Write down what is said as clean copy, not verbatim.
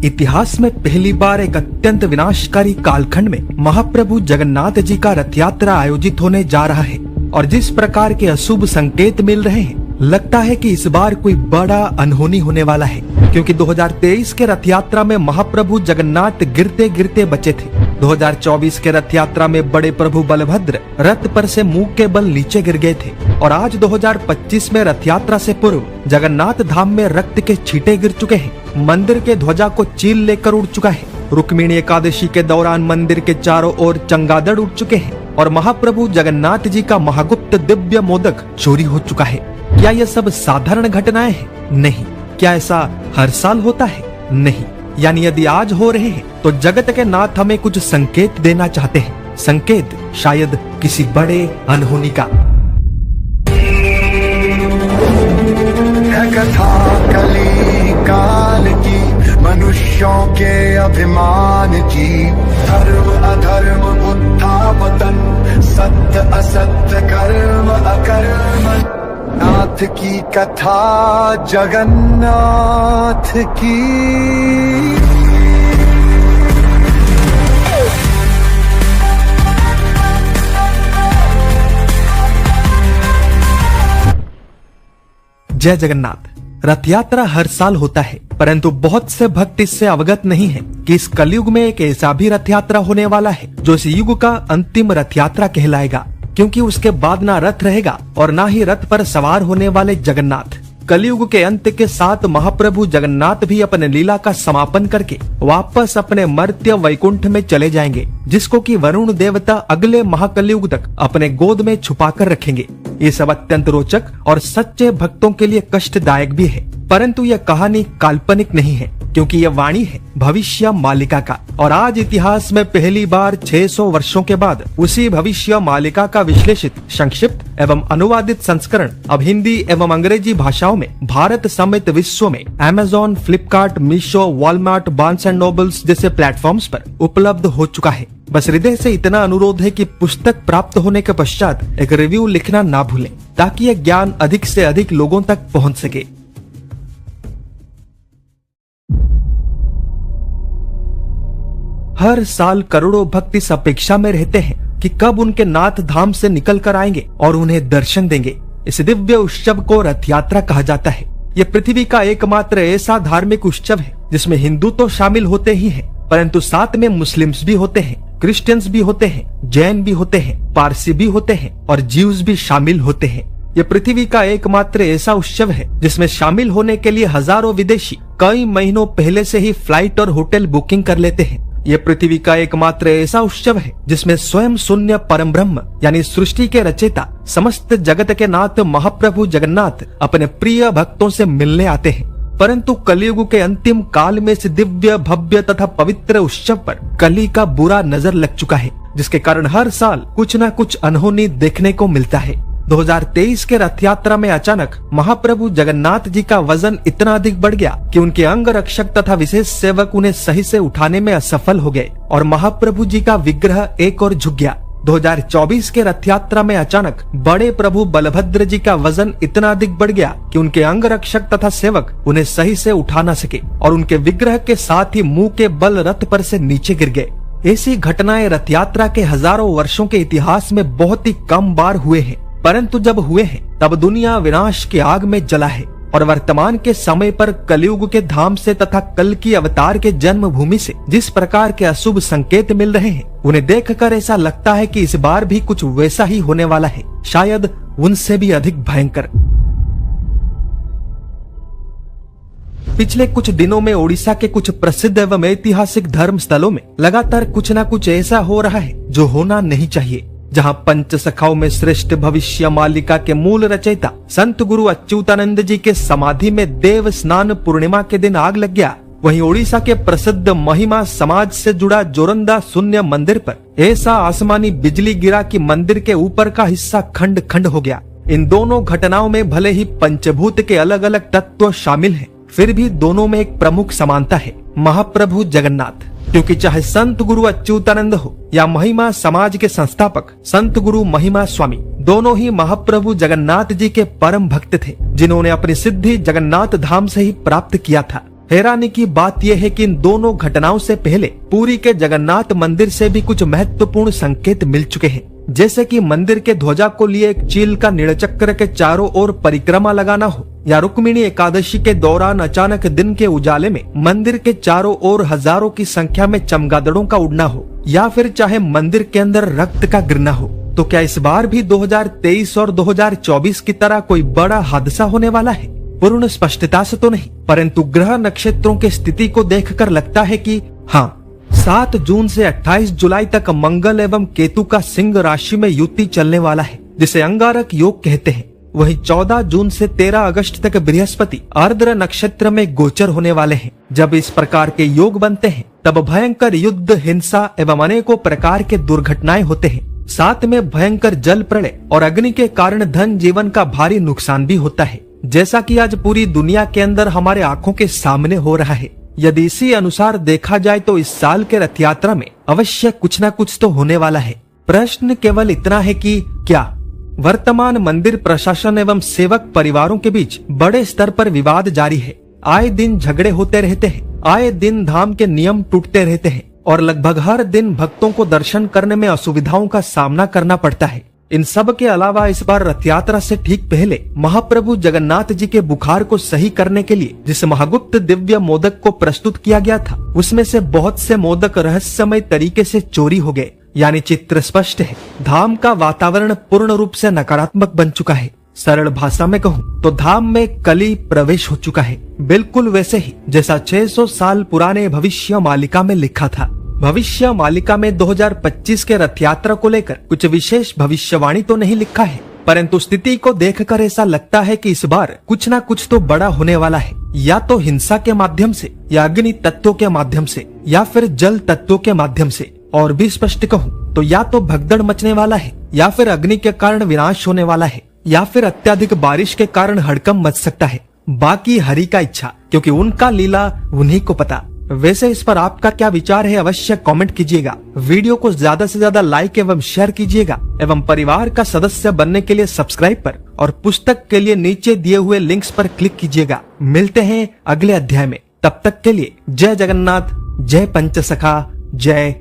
इतिहास में पहली बार एक अत्यंत विनाशकारी कालखंड में महाप्रभु जगन्नाथ जी का रथ यात्रा आयोजित होने जा रहा है और जिस प्रकार के अशुभ संकेत मिल रहे हैं, लगता है कि इस बार कोई बड़ा अनहोनी होने वाला है, क्योंकि 2023 के रथ यात्रा में महाप्रभु जगन्नाथ गिरते गिरते बचे थे। 2024 के रथ यात्रा में बड़े प्रभु बलभद्र रथ पर से मुंह के बल नीचे गिर गए थे और आज 2025 में रथ यात्रा से पूर्व जगन्नाथ धाम में रक्त के छींटे गिर चुके हैं। मंदिर के ध्वजा को चील लेकर उड़ चुका है। रुक्मिणी एकादशी के दौरान मंदिर के चारों ओर चंगादड़ उड़ चुके हैं और महाप्रभु जगन्नाथ जी का महागुप्त दिव्य मोदक चोरी हो चुका है। क्या यह सब साधारण घटनाएं हैं? नहीं। क्या ऐसा हर साल होता है? नहीं। यानी यदि आज हो रहे हैं तो जगत के नाथ हमें कुछ संकेत देना चाहते हैं, संकेत शायद किसी बड़े अनहोनी का। कथा कली काल की, मनुष्यों के अभिमान की, धर्म अधर्म उत्थापतन, सत्य असत्य कर्म अकर्म, नाथ की कथा जगन्नाथ की। जय जगन्नाथ। रथ यात्रा हर साल होता है, परंतु बहुत से भक्त इससे अवगत नहीं है कि इस कलयुग में एक ऐसा भी रथ यात्रा होने वाला है जो इस युग का अंतिम रथ यात्रा कहलाएगा, क्योंकि उसके बाद ना रथ रहेगा और ना ही रथ पर सवार होने वाले जगन्नाथ। कलयुग के अंत के साथ महाप्रभु जगन्नाथ भी अपने लीला का समापन करके वापस अपने मर्त्य वैकुंठ में चले जाएंगे, जिसको कि वरुण देवता अगले महाकलयुग तक अपने गोद में छुपा कर रखेंगे। ये सब अत्यंत रोचक और सच्चे भक्तों के लिए कष्टदायक भी है, परंतु यह कहानी काल्पनिक नहीं है, क्योंकि यह वाणी है भविष्य मालिका का। और आज इतिहास में पहली बार 600 वर्षों के बाद उसी भविष्य मालिका का विश्लेषित, संक्षिप्त एवं अनुवादित संस्करण अब हिंदी एवं अंग्रेजी भाषाओं में भारत समेत विश्व में Amazon, Flipkart, Meesho, Walmart, Barnes and nobles जैसे प्लेटफॉर्म्स पर उपलब्ध हो चुका है। बस हृदय से इतना अनुरोध है कि पुस्तक प्राप्त होने के पश्चात एक रिव्यू लिखना ना भूलें, ताकि यह ज्ञान अधिक से अधिक लोगों तक पहुंच सके। हर साल करोड़ों भक्त इस अपेक्षा में रहते हैं कि कब उनके नाथ धाम से निकल कर आएंगे और उन्हें दर्शन देंगे। इस दिव्य उत्सव को रथ यात्रा कहा जाता है। यह पृथ्वी का एकमात्र ऐसा धार्मिक उत्सव है जिसमें हिंदू तो शामिल होते ही हैं, परंतु साथ में मुस्लिम्स भी होते हैं, क्रिश्चियंस भी होते हैं, जैन भी होते हैं, पारसी भी होते हैं और ज्यूज भी शामिल होते हैं। यह पृथ्वी का एकमात्र ऐसा उत्सव है जिसमें शामिल होने के लिए हजारों विदेशी कई महीनों पहले से ही फ्लाइट और होटल बुकिंग कर लेते हैं। यह पृथ्वी का एकमात्र ऐसा उत्सव है जिसमें स्वयं शून्य परम ब्रह्म यानी सृष्टि के रचयिता समस्त जगत के नाथ महाप्रभु जगन्नाथ अपने प्रिय भक्तों से मिलने आते हैं। परंतु कलयुग के अंतिम काल में इस दिव्य भव्य तथा पवित्र उत्सव पर कली का बुरा नजर लग चुका है, जिसके कारण हर साल कुछ न कुछ अनहोनी देखने को मिलता है। 2023 के रथ यात्रा में अचानक महाप्रभु जगन्नाथ जी का वजन इतना अधिक बढ़ गया कि उनके अंग रक्षक तथा विशेष सेवक उन्हें सही से उठाने में असफल हो गए और महाप्रभु जी का विग्रह एक और झुक गया। 2024 के रथ यात्रा में अचानक बड़े प्रभु बलभद्र जी का वजन इतना अधिक बढ़ गया कि उनके अंग रक्षक तथा सेवक उन्हें सही से उठा न सके और उनके विग्रह के साथ ही मुंह के बल रथ पर से नीचे गिर गए। ऐसी घटनाएं रथ यात्रा के हजारों वर्षों के इतिहास में बहुत ही कम बार हुए हैं, परंतु जब हुए हैं तब दुनिया विनाश की आग में जला है और वर्तमान के समय पर कलयुग के धाम से तथा कल की अवतार के जन्म भूमि से जिस प्रकार के अशुभ संकेत मिल रहे हैं, उन्हें देखकर ऐसा लगता है कि इस बार भी कुछ वैसा ही होने वाला है, शायद उनसे भी अधिक भयंकर। पिछले कुछ दिनों में ओडिशा के कुछ प्रसिद्ध एवं ऐतिहासिक धर्म स्थलों में लगातार कुछ न कुछ ऐसा हो रहा है जो होना नहीं चाहिए। जहां पंच सखाओं में श्रेष्ठ भविष्य मालिका के मूल रचयिता संत गुरु अच्युतानंद जी के समाधि में देव स्नान पूर्णिमा के दिन आग लग गया, वहीं ओडिशा के प्रसिद्ध महिमा समाज से जुड़ा जोरंदा शून्य मंदिर पर ऐसा आसमानी बिजली गिरा कि मंदिर के ऊपर का हिस्सा खंड खंड हो गया। इन दोनों घटनाओं में भले ही पंचभूत के अलग अलग तत्व शामिल हैं, फिर भी दोनों में एक प्रमुख समानता है, महाप्रभु जगन्नाथ। क्योंकि चाहे संत गुरु अच्युतानंद हो या महिमा समाज के संस्थापक संत गुरु महिमा स्वामी, दोनों ही महाप्रभु जगन्नाथ जी के परम भक्त थे, जिन्होंने अपनी सिद्धि जगन्नाथ धाम से ही प्राप्त किया था। हैरानी की बात यह है कि इन दोनों घटनाओं से पहले पुरी के जगन्नाथ मंदिर से भी कुछ महत्वपूर्ण संकेत मिल चुके हैं, जैसे कि मंदिर के ध्वजा को लिए एक चील का नीलचक्र के चारों ओर परिक्रमा लगाना हो, या रुक्मिणी एकादशी के दौरान अचानक दिन के उजाले में मंदिर के चारों ओर हजारों की संख्या में चमगादड़ों का उड़ना हो, या फिर चाहे मंदिर के अंदर रक्त का गिरना हो। तो क्या इस बार भी 2023 और 2024 की तरह कोई बड़ा हादसा होने वाला है? पूर्ण स्पष्टता से तो नहीं, परंतु ग्रह नक्षत्रों की स्थिति को देखकर लगता है कि हाँ, 7 जून से 28 जुलाई तक मंगल एवं केतु का सिंह राशि में युति चलने वाला है, जिसे अंगारक योग कहते हैं। वहीं 14 जून से 13 अगस्त तक बृहस्पति आर्द्र नक्षत्र में गोचर होने वाले हैं। जब इस प्रकार के योग बनते हैं तब भयंकर युद्ध, हिंसा एवं अनेकों प्रकार के दुर्घटनाएं होते हैं। साथ में भयंकर जल प्रलय और अग्नि के कारण धन जीवन का भारी नुकसान भी होता है, जैसा कि आज पूरी दुनिया के अंदर हमारे आंखों के सामने हो रहा है। यदि इसी अनुसार देखा जाए तो इस साल के रथ यात्रा में अवश्य कुछ न कुछ तो होने वाला है। प्रश्न केवल इतना है कि क्या वर्तमान मंदिर प्रशासन एवं सेवक परिवारों के बीच बड़े स्तर पर विवाद जारी है। आए दिन झगड़े होते रहते हैं, आए दिन धाम के नियम टूटते रहते हैं और लगभग हर दिन भक्तों को दर्शन करने में असुविधाओं का सामना करना पड़ता है। इन सब के अलावा इस बार रथ यात्रा से ठीक पहले महाप्रभु जगन्नाथ जी के बुखार को सही करने के लिए जिस महागुप्त दिव्य मोदक को प्रस्तुत किया गया था, उसमें से बहुत से मोदक रहस्यमय तरीके से चोरी हो गए। यानी चित्र स्पष्ट है, धाम का वातावरण पूर्ण रूप से नकारात्मक बन चुका है। सरल भाषा में कहूँ तो धाम में कली प्रवेश हो चुका है, बिल्कुल वैसे ही जैसा 600 साल पुराने भविष्य मालिका में लिखा था। भविष्य मालिका में 2025 के रथ यात्रा को लेकर कुछ विशेष भविष्यवाणी तो नहीं लिखा है, परंतु स्थिति को देखकर ऐसा लगता है कि इस बार कुछ ना कुछ तो बड़ा होने वाला है, या तो हिंसा के माध्यम से, या अग्नि तत्वों के माध्यम से, या फिर जल तत्वों के माध्यम से। और भी स्पष्ट कहूँ तो या तो भगदड़ मचने वाला है, या फिर अग्नि के कारण विनाश होने वाला है, या फिर अत्यधिक बारिश के कारण हड़कंप मच सकता है। बाकी हरि का इच्छा, क्योंकि उनका लीला उन्हीं को पता। वैसे इस पर आपका क्या विचार है, अवश्य कमेंट कीजिएगा। वीडियो को ज्यादा से ज्यादा लाइक एवं शेयर कीजिएगा एवं परिवार का सदस्य बनने के लिए सब्सक्राइब पर और पुस्तक के लिए नीचे दिए हुए लिंक्स पर क्लिक कीजिएगा। मिलते हैं अगले अध्याय में, तब तक के लिए जय जगन्नाथ, जय पंचसखा, जय